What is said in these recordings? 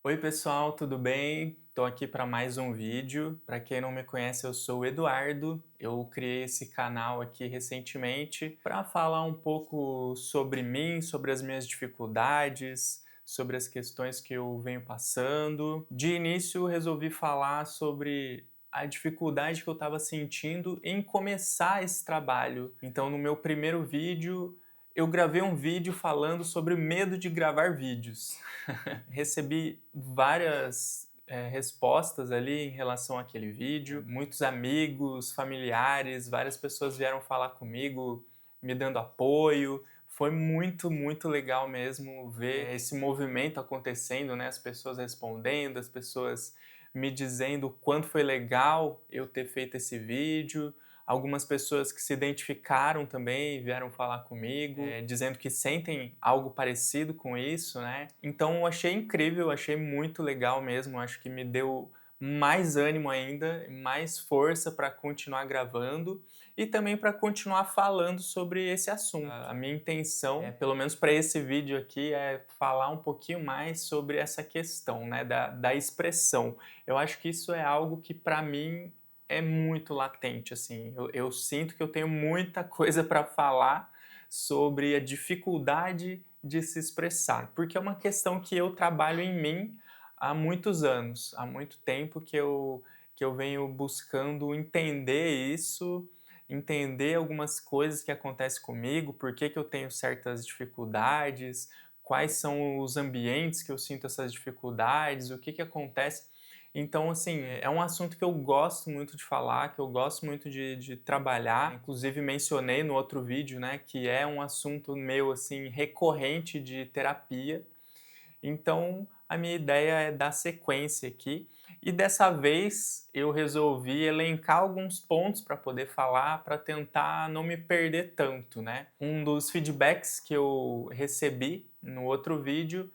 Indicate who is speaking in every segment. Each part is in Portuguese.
Speaker 1: Oi pessoal, tudo bem? Estou aqui para mais um vídeo. Para quem não me conhece, eu sou o Eduardo. Eu criei esse canal aqui recentemente para falar um pouco sobre mim, sobre as minhas dificuldades, sobre as questões que eu venho passando. De início, resolvi falar sobre a dificuldade que eu estava sentindo em começar esse trabalho. Então, no meu primeiro vídeo, eu gravei um vídeo falando sobre o medo de gravar vídeos. Recebi várias respostas ali em relação àquele vídeo. Muitos amigos, familiares, várias pessoas vieram falar comigo, me dando apoio. Foi muito, muito legal mesmo ver esse movimento acontecendo, né? As pessoas respondendo, as pessoas me dizendo o quanto foi legal eu ter feito esse vídeo. Algumas pessoas que se identificaram também vieram falar comigo, dizendo que sentem algo parecido com isso, né? Então eu achei incrível, achei muito legal mesmo, acho que me deu mais ânimo ainda, mais força para continuar gravando e também para continuar falando sobre esse assunto. A minha intenção, pelo menos para esse vídeo aqui, é falar um pouquinho mais sobre essa questão, né, da expressão. Eu acho que isso é algo que para mim é muito latente, assim. Eu sinto que eu tenho muita coisa para falar sobre a dificuldade de se expressar, porque é uma questão que eu trabalho em mim há muitos anos, há muito tempo que eu venho buscando entender isso, entender algumas coisas que acontecem comigo, por que que eu tenho certas dificuldades, quais são os ambientes que eu sinto essas dificuldades, o que que acontece. Então, assim, é um assunto que eu gosto muito de falar, que eu gosto muito de trabalhar. Inclusive, mencionei no outro vídeo, né, que é um assunto meu, assim, recorrente de terapia. Então, a minha ideia é dar sequência aqui. E dessa vez eu resolvi elencar alguns pontos para poder falar, para tentar não me perder tanto, né? Um dos feedbacks que eu recebi no outro vídeo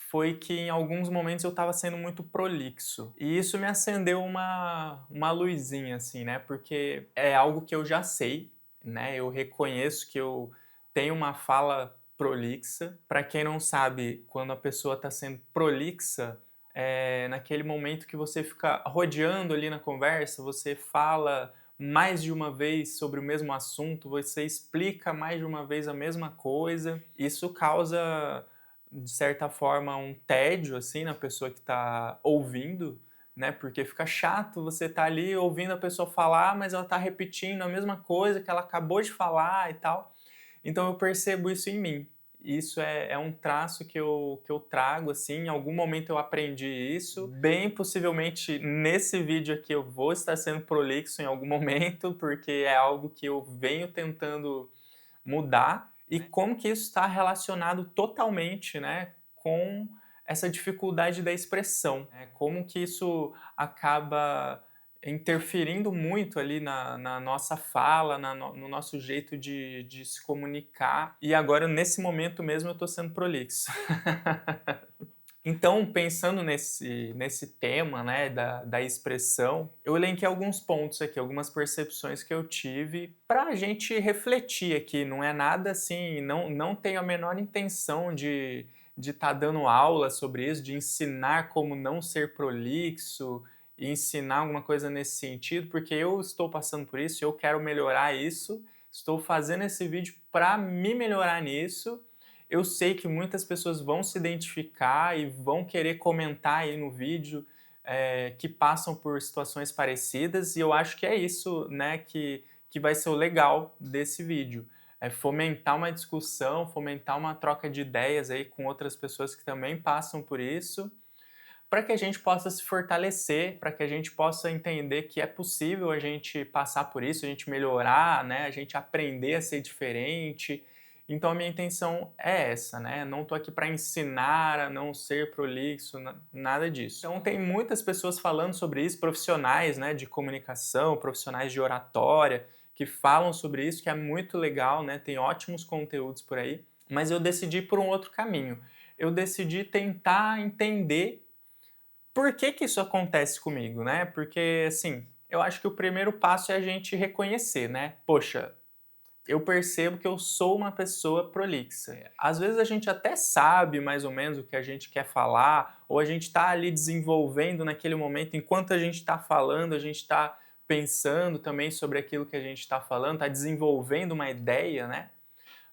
Speaker 1: foi que em alguns momentos eu estava sendo muito prolixo. E isso me acendeu uma luzinha, assim, né? Porque é algo que eu já sei, né? Eu reconheço que eu tenho uma fala prolixa. Para quem não sabe, quando a pessoa está sendo prolixa, é naquele momento que você fica rodeando ali na conversa, você fala mais de uma vez sobre o mesmo assunto, você explica mais de uma vez a mesma coisa. Isso causa de certa forma, um tédio, assim, na pessoa que está ouvindo, né, porque fica chato você tá ali ouvindo a pessoa falar, mas ela tá repetindo a mesma coisa que ela acabou de falar e tal. Então eu percebo isso em mim. Isso é um traço que eu trago, assim, em algum momento eu aprendi isso. Bem possivelmente nesse vídeo aqui eu vou estar sendo prolixo em algum momento, porque é algo que eu venho tentando mudar e como que isso está relacionado totalmente, né, com essa dificuldade da expressão, né, como que isso acaba interferindo muito ali na nossa fala, no nosso jeito de se comunicar. E agora, nesse momento mesmo, eu estou sendo prolixo. Então, pensando nesse tema, né, da expressão, eu elenquei alguns pontos aqui, algumas percepções que eu tive para a gente refletir aqui. Não é nada assim, não tenho a menor intenção de estar dando aula sobre isso, de ensinar como não ser prolixo e ensinar alguma coisa nesse sentido, porque eu estou passando por isso, eu quero melhorar isso, estou fazendo esse vídeo para me melhorar nisso. Eu sei que muitas pessoas vão se identificar e vão querer comentar aí no vídeo, que passam por situações parecidas, e eu acho que é isso, né, que vai ser o legal desse vídeo. É fomentar uma discussão, fomentar uma troca de ideias aí com outras pessoas que também passam por isso, para que a gente possa se fortalecer, para que a gente possa entender que é possível a gente passar por isso, a gente melhorar, né, a gente aprender a ser diferente. Então a minha intenção é essa, né, não estou aqui para ensinar a não ser prolixo, nada disso. Então tem muitas pessoas falando sobre isso, profissionais, né, de comunicação, profissionais de oratória, que falam sobre isso, que é muito legal, né, tem ótimos conteúdos por aí, mas eu decidi por um outro caminho. Eu decidi tentar entender por que que isso acontece comigo, né? Porque, assim, eu acho que o primeiro passo é a gente reconhecer, né? Poxa, eu percebo que eu sou uma pessoa prolixa. Às vezes a gente até sabe mais ou menos o que a gente quer falar, ou a gente está ali desenvolvendo naquele momento, enquanto a gente está falando, a gente está pensando também sobre aquilo que a gente está falando, está desenvolvendo uma ideia, né?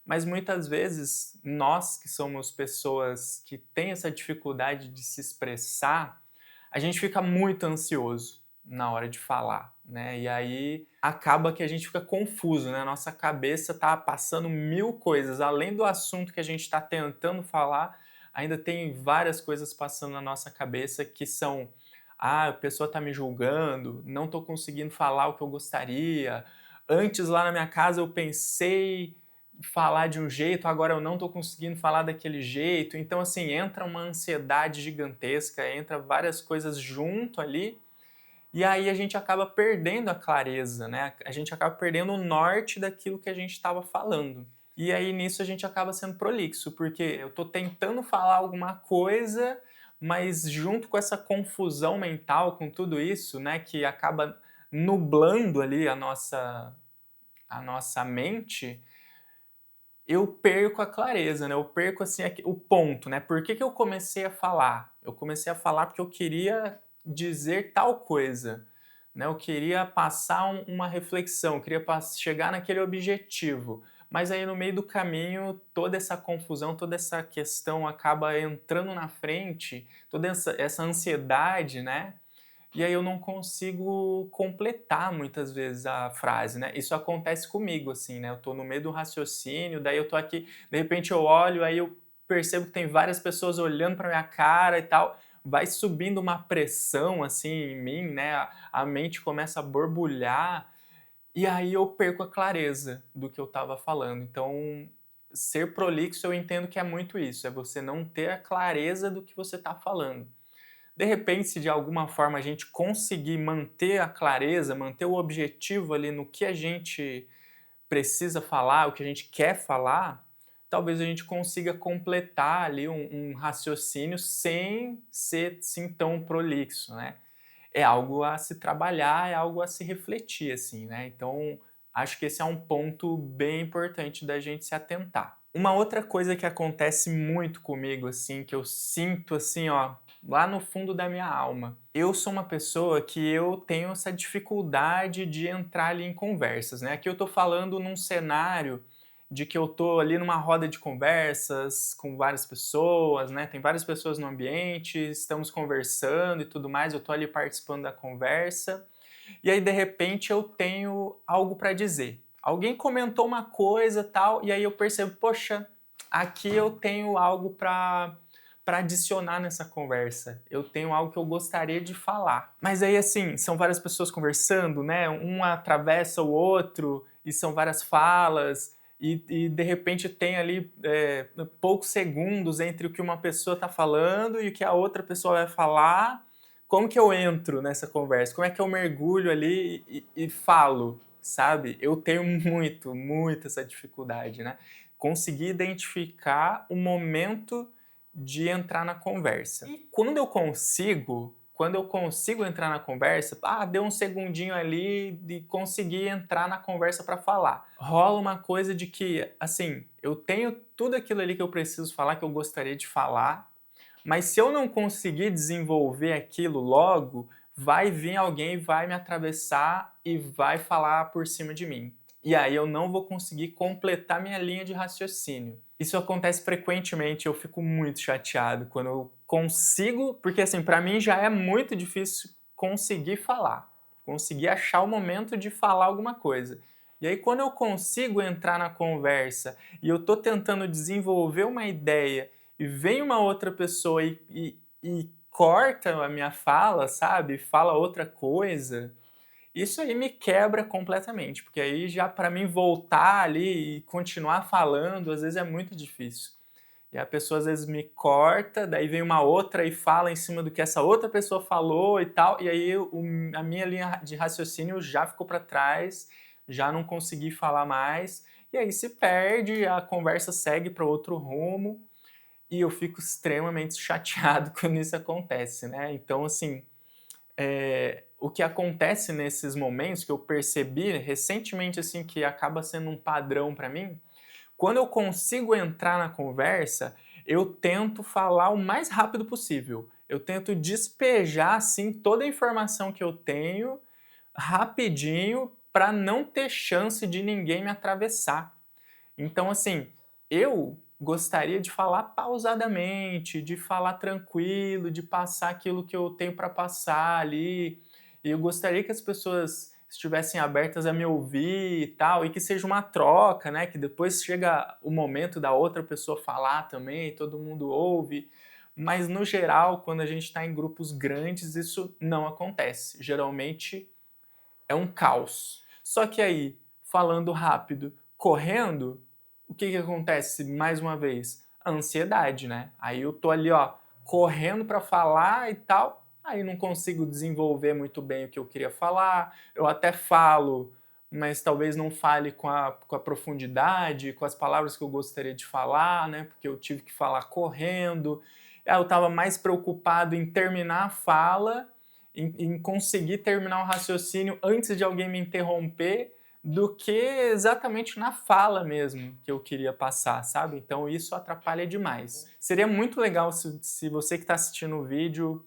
Speaker 1: Mas muitas vezes nós que somos pessoas que têm essa dificuldade de se expressar, a gente fica muito ansioso na hora de falar, né? E aí acaba que a gente fica confuso, né? Nossa cabeça tá passando mil coisas, além do assunto que a gente está tentando falar, ainda tem várias coisas passando na nossa cabeça que são: ah, a pessoa tá me julgando, não tô conseguindo falar o que eu gostaria. Antes lá na minha casa eu pensei falar de um jeito, agora eu não estou conseguindo falar daquele jeito. Então, assim, entra uma ansiedade gigantesca, entra várias coisas junto ali, e aí a gente acaba perdendo a clareza, né? A gente acaba perdendo o norte daquilo que a gente estava falando. E aí nisso a gente acaba sendo prolixo, porque eu estou tentando falar alguma coisa, mas junto com essa confusão mental, com tudo isso, né, que acaba nublando ali a nossa mente, eu perco a clareza, né, eu perco, assim, o ponto, né. Por que que eu comecei a falar? Eu comecei a falar porque eu queria dizer tal coisa, né, eu queria passar uma reflexão, eu queria chegar naquele objetivo. Mas aí no meio do caminho, toda essa confusão, toda essa questão acaba entrando na frente, toda essa ansiedade, né, e aí eu não consigo completar muitas vezes a frase, né. Isso acontece comigo, assim, né, eu tô no meio do raciocínio, daí eu tô aqui, de repente eu olho, aí eu percebo que tem várias pessoas olhando pra minha cara e tal, vai subindo uma pressão, assim, em mim, né, a mente começa a borbulhar, e aí eu perco a clareza do que eu estava falando. Então, ser prolixo eu entendo que é muito isso, é você não ter a clareza do que você tá falando. De repente, se de alguma forma a gente conseguir manter a clareza, manter o objetivo ali no que a gente precisa falar, o que a gente quer falar, talvez a gente consiga completar ali um raciocínio sem ser assim tão prolixo, né? É algo a se trabalhar, é algo a se refletir, assim, né? Então, acho que esse é um ponto bem importante da gente se atentar. Uma outra coisa que acontece muito comigo, assim, que eu sinto, assim, ó, lá no fundo da minha alma. Eu sou uma pessoa que eu tenho essa dificuldade de entrar ali em conversas, né? Aqui eu tô falando num cenário de que eu tô ali numa roda de conversas com várias pessoas, né? Tem várias pessoas no ambiente, estamos conversando e tudo mais, eu tô ali participando da conversa, e aí de repente eu tenho algo para dizer. Alguém comentou uma coisa, tal, e aí eu percebo, poxa, aqui eu tenho algo para adicionar nessa conversa. Eu tenho algo que eu gostaria de falar. Mas aí, assim, são várias pessoas conversando, né? Um atravessa o outro e são várias falas. E de repente tem ali poucos segundos entre o que uma pessoa está falando e o que a outra pessoa vai falar. Como que eu entro nessa conversa? Como é que eu mergulho ali e falo, sabe? Eu tenho muito essa dificuldade, né? Conseguir identificar o momento de entrar na conversa. E quando eu consigo entrar na conversa, deu um segundinho ali e consegui entrar na conversa para falar. Rola uma coisa de que, assim, eu tenho tudo aquilo ali que eu preciso falar, que eu gostaria de falar, mas se eu não conseguir desenvolver aquilo logo, vai vir alguém, vai me atravessar e vai falar por cima de mim. E aí eu não vou conseguir completar minha linha de raciocínio. Isso acontece frequentemente, eu fico muito chateado quando eu consigo, porque assim, para mim já é muito difícil conseguir falar, conseguir achar o momento de falar alguma coisa. E aí quando eu consigo entrar na conversa e eu tô tentando desenvolver uma ideia e vem uma outra pessoa e corta a minha fala, sabe? Fala outra coisa, isso aí me quebra completamente, porque aí já para mim voltar ali e continuar falando, às vezes é muito difícil. E a pessoa às vezes me corta, daí vem uma outra e fala em cima do que essa outra pessoa falou e tal, e aí a minha linha de raciocínio já ficou para trás, já não consegui falar mais, e aí se perde, a conversa segue para outro rumo, e eu fico extremamente chateado quando isso acontece, né. Então assim, o que acontece nesses momentos que eu percebi recentemente, assim, que acaba sendo um padrão para mim, quando eu consigo entrar na conversa, eu tento falar o mais rápido possível. Eu tento despejar, assim, toda a informação que eu tenho rapidinho para não ter chance de ninguém me atravessar. Então, assim, eu gostaria de falar pausadamente, de falar tranquilo, de passar aquilo que eu tenho para passar ali. E eu gostaria que as pessoas estivessem abertas a me ouvir e tal, e que seja uma troca, né? Que depois chega o momento da outra pessoa falar também, todo mundo ouve. Mas no geral, quando a gente está em grupos grandes, isso não acontece. Geralmente é um caos. Só que aí, falando rápido, correndo, o que acontece mais uma vez? A ansiedade, né? Aí eu tô ali, ó, correndo para falar e tal, aí não consigo desenvolver muito bem o que eu queria falar. Eu até falo, mas talvez não fale com a profundidade, com as palavras que eu gostaria de falar, né? Porque eu tive que falar correndo. Aí eu estava mais preocupado em terminar a fala, em conseguir terminar o raciocínio antes de alguém me interromper, do que exatamente na fala mesmo que eu queria passar, sabe? Então isso atrapalha demais. Seria muito legal se você que está assistindo o vídeo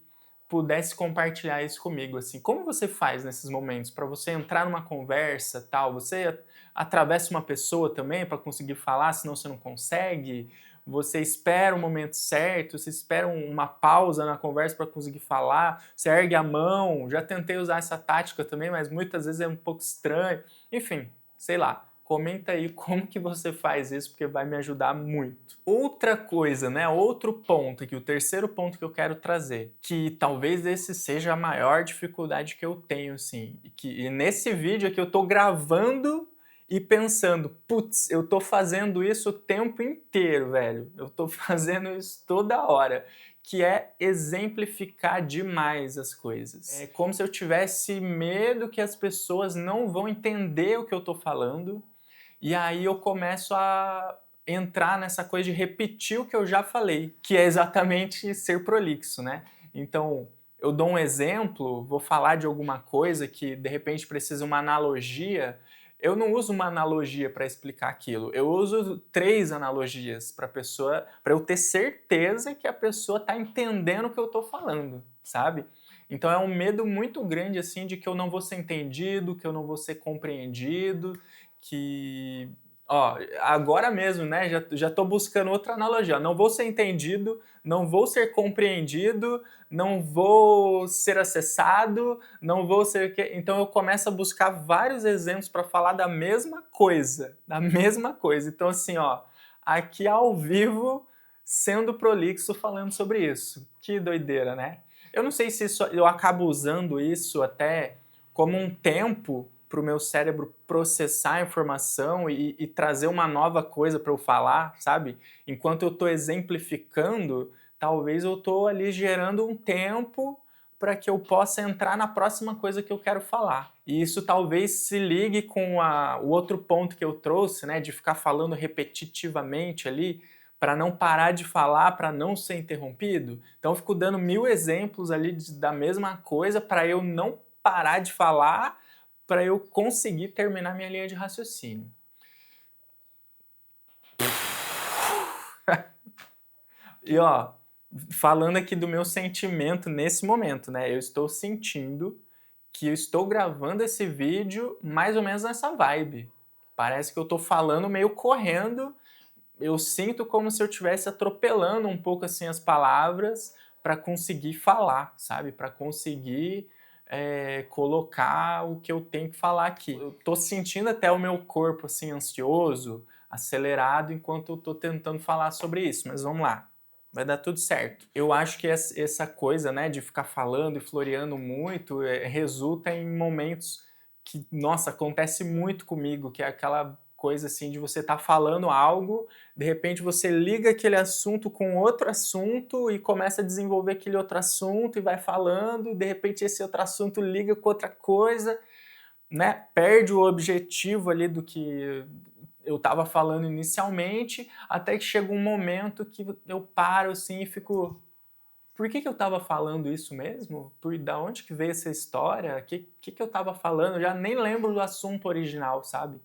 Speaker 1: pudesse compartilhar isso comigo, assim. Como você faz nesses momentos para você entrar numa conversa, tal? Você atravessa uma pessoa também para conseguir falar, senão você não consegue? Você espera o momento certo? Você espera uma pausa na conversa para conseguir falar? Você ergue a mão? Já tentei usar essa tática também, mas muitas vezes é um pouco estranho. Enfim, sei lá. Comenta aí como que você faz isso, porque vai me ajudar muito. Outra coisa, né? Outro ponto aqui, o terceiro ponto que eu quero trazer, que talvez esse seja a maior dificuldade que eu tenho, assim. E nesse vídeo aqui eu tô gravando e pensando, putz, eu tô fazendo isso o tempo inteiro, velho. Eu tô fazendo isso toda hora, que é exemplificar demais as coisas. É como se eu tivesse medo que as pessoas não vão entender o que eu tô falando, e aí eu começo a entrar nessa coisa de repetir o que eu já falei, que é exatamente ser prolixo, né? Então, eu dou um exemplo, vou falar de alguma coisa que de repente precisa uma analogia. Eu não uso uma analogia para explicar aquilo. Eu uso 3 analogias para pessoa, para eu ter certeza que a pessoa está entendendo o que eu estou falando, sabe? Então é um medo muito grande assim de que eu não vou ser entendido, que eu não vou ser compreendido, que, ó, agora mesmo, né, já tô buscando outra analogia. Não vou ser entendido, não vou ser compreendido, não vou ser acessado, não vou ser... Então eu começo a buscar vários exemplos para falar da mesma coisa, da mesma coisa. Então assim, ó, aqui ao vivo, sendo prolixo falando sobre isso. Que doideira, né? Eu não sei se isso, eu acabo usando isso até como um tempo para o meu cérebro processar a informação e trazer uma nova coisa para eu falar, sabe? Enquanto eu estou exemplificando, talvez eu estou ali gerando um tempo para que eu possa entrar na próxima coisa que eu quero falar. E isso talvez se ligue com o outro ponto que eu trouxe, né, de ficar falando repetitivamente ali, para não parar de falar, para não ser interrompido. Então eu fico dando 1000 exemplos ali da mesma coisa para eu não parar de falar, para eu conseguir terminar minha linha de raciocínio. E ó, falando aqui do meu sentimento nesse momento, né? Eu estou sentindo que eu estou gravando esse vídeo mais ou menos nessa vibe. Parece que eu estou falando meio correndo, eu sinto como se eu estivesse atropelando um pouco assim as palavras para conseguir falar, sabe? Para conseguir colocar o que eu tenho que falar aqui. Eu tô sentindo até o meu corpo assim ansioso, acelerado enquanto eu tô tentando falar sobre isso, mas vamos lá. Vai dar tudo certo. Eu acho que essa coisa, né, de ficar falando e floreando muito, resulta em momentos que, nossa, acontece muito comigo, que é aquela coisa assim de você estar falando algo, de repente você liga aquele assunto com outro assunto e começa a desenvolver aquele outro assunto e vai falando, e de repente esse outro assunto liga com outra coisa, né? Perde o objetivo ali do que eu estava falando inicialmente, até que chega um momento que eu paro assim e fico, por que eu estava falando isso mesmo? Da onde que veio essa história? Que eu estava falando? Eu já nem lembro do assunto original, sabe?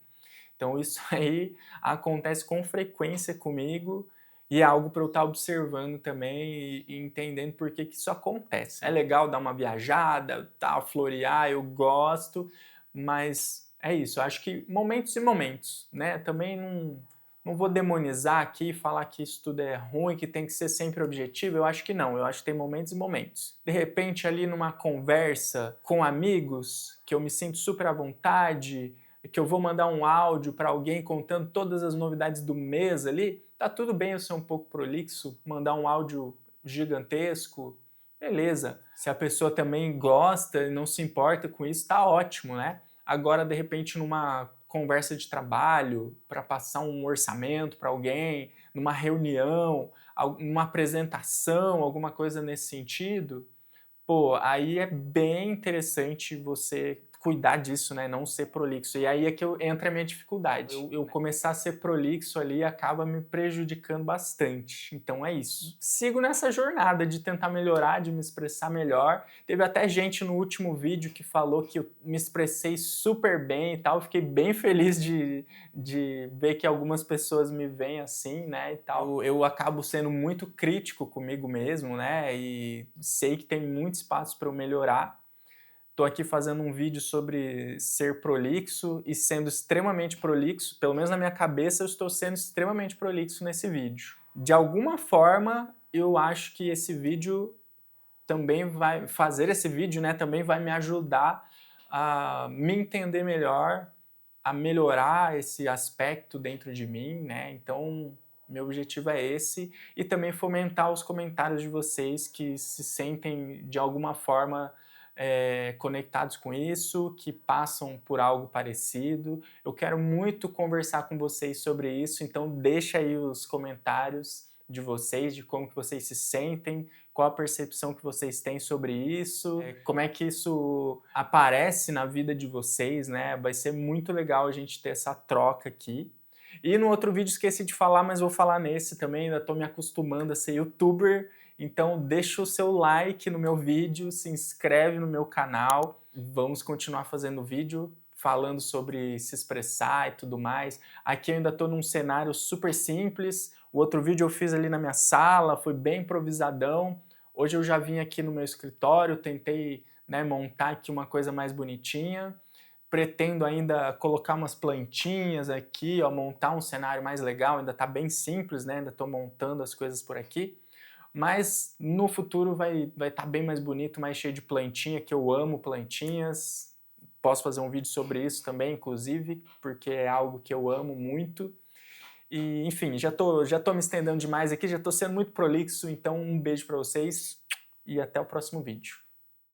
Speaker 1: Então isso aí acontece com frequência comigo e é algo para eu estar observando também e entendendo por que isso acontece. É legal dar uma viajada, tal, florear, eu gosto, mas é isso, eu acho que momentos e momentos, né? Também não vou demonizar aqui e falar que isso tudo é ruim, que tem que ser sempre objetivo, eu acho que não, eu acho que tem momentos e momentos. De repente ali numa conversa com amigos, que eu me sinto super à vontade, que eu vou mandar um áudio para alguém contando todas as novidades do mês ali, tá tudo bem eu ser um pouco prolixo, mandar um áudio gigantesco, beleza. Se a pessoa também gosta e não se importa com isso, tá ótimo, né? Agora, de repente, numa conversa de trabalho, para passar um orçamento para alguém, numa reunião, numa apresentação, alguma coisa nesse sentido, pô, aí é bem interessante você cuidar disso, né, não ser prolixo. E aí é que entra a minha dificuldade. Eu começar a ser prolixo ali acaba me prejudicando bastante. Então é isso. Sigo nessa jornada de tentar melhorar, de me expressar melhor. Teve até gente no último vídeo que falou que eu me expressei super bem e tal. Fiquei bem feliz de ver que algumas pessoas me veem assim, né, e tal. Eu acabo sendo muito crítico comigo mesmo, né, e sei que tem muito espaço para eu melhorar. Estou aqui fazendo um vídeo sobre ser prolixo e sendo extremamente prolixo, pelo menos na minha cabeça eu estou sendo extremamente prolixo nesse vídeo. De alguma forma, eu acho que esse vídeo também vai fazer esse vídeo, né, também vai me ajudar a me entender melhor, a melhorar esse aspecto dentro de mim, né? Então, meu objetivo é esse e também fomentar os comentários de vocês que se sentem de alguma forma conectados com isso, que passam por algo parecido. Eu quero muito conversar com vocês sobre isso, então deixa aí os comentários de vocês, de como que vocês se sentem, qual a percepção que vocês têm sobre isso, como é que isso aparece na vida de vocês, né? Vai ser muito legal a gente ter essa troca aqui. E no outro vídeo esqueci de falar, mas vou falar nesse também, ainda tô me acostumando a ser youtuber, então deixa o seu like no meu vídeo, se inscreve no meu canal, vamos continuar fazendo vídeo falando sobre se expressar e tudo mais. Aqui eu ainda estou num cenário super simples, o outro vídeo eu fiz ali na minha sala, foi bem improvisadão. Hoje eu já vim aqui no meu escritório, tentei, né, montar aqui uma coisa mais bonitinha. Pretendo ainda colocar umas plantinhas aqui, ó, montar um cenário mais legal, ainda está bem simples, né? Ainda estou montando as coisas por aqui. Mas no futuro vai estar bem mais bonito, mais cheio de plantinha, que eu amo plantinhas. Posso fazer um vídeo sobre isso também, inclusive, porque é algo que eu amo muito. E, enfim, já tô me estendendo demais aqui, já tô sendo muito prolixo, então um beijo para vocês e até o próximo vídeo.